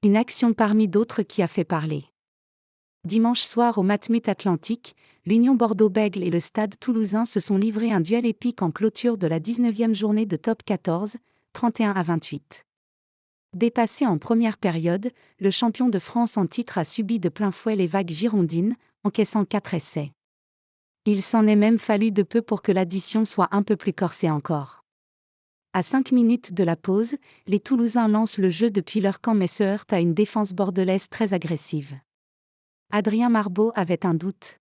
Une action parmi d'autres qui a fait parler. Dimanche soir au Matmut Atlantique, l'Union Bordeaux-Bègles et le Stade Toulousain se sont livrés un duel épique en clôture de la 19e journée de Top 14, 31-28. Dépassé en première période, le champion de France en titre a subi de plein fouet les vagues girondines, encaissant 4 essais. Il s'en est même fallu de peu pour que l'addition soit un peu plus corsée encore. À 5 minutes de la pause, les Toulousains lancent le jeu depuis leur camp mais se heurtent à une défense bordelaise très agressive. Adrien Marbeau avait un doute.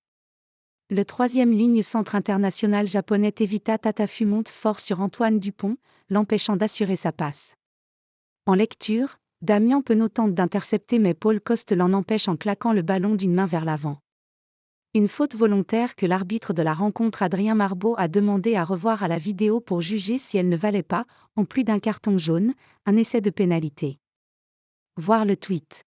Le troisième ligne centre international japonais Tevita Tatafu monte fort sur Antoine Dupont, l'empêchant d'assurer sa passe. En lecture, Damien Penaud tente d'intercepter mais Paul Coste l'en empêche en claquant le ballon d'une main vers l'avant. Une faute volontaire que l'arbitre de la rencontre Adrien Marbeau a demandé à revoir à la vidéo pour juger si elle ne valait pas, en plus d'un carton jaune, un essai de pénalité. Voir le tweet.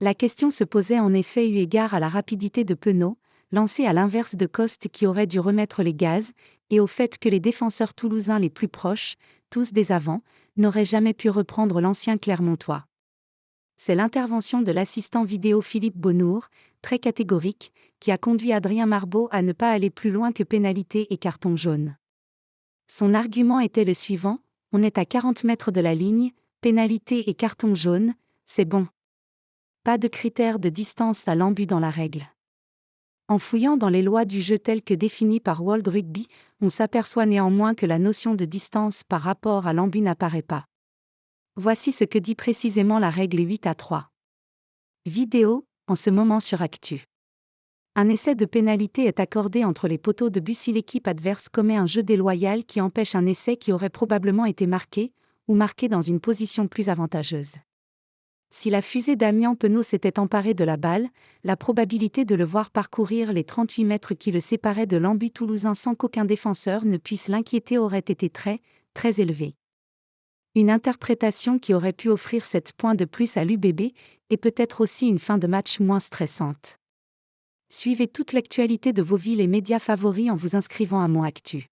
La question se posait en effet eu égard à la rapidité de Penaud, lancé à l'inverse de Coste qui aurait dû remettre les gaz, et au fait que les défenseurs toulousains les plus proches, tous des avants, n'auraient jamais pu reprendre l'ancien Clermontois. C'est l'intervention de l'assistant vidéo Philippe Bonnour, très catégorique, qui a conduit Adrien Marbeau à ne pas aller plus loin que pénalité et carton jaune. Son argument était le suivant: on est à 40 mètres de la ligne, pénalité et carton jaune, c'est bon. Pas de critère de distance à l'embut dans la règle. En fouillant dans les lois du jeu telles que définies par World Rugby, on s'aperçoit néanmoins que la notion de distance par rapport à l'embut n'apparaît pas. Voici ce que dit précisément la règle 8-3. Vidéo, en ce moment sur Actu. Un essai de pénalité est accordé entre les poteaux de but si l'équipe adverse commet un jeu déloyal qui empêche un essai qui aurait probablement été marqué, ou marqué dans une position plus avantageuse. Si la fusée d'Amiens Penaud s'était emparée de la balle, la probabilité de le voir parcourir les 38 mètres qui le séparaient de l'embut toulousain sans qu'aucun défenseur ne puisse l'inquiéter aurait été très, très élevée. Une interprétation qui aurait pu offrir 7 points de plus à l'UBB, et peut-être aussi une fin de match moins stressante. Suivez toute l'actualité de vos villes et médias favoris en vous inscrivant à Mon Actu.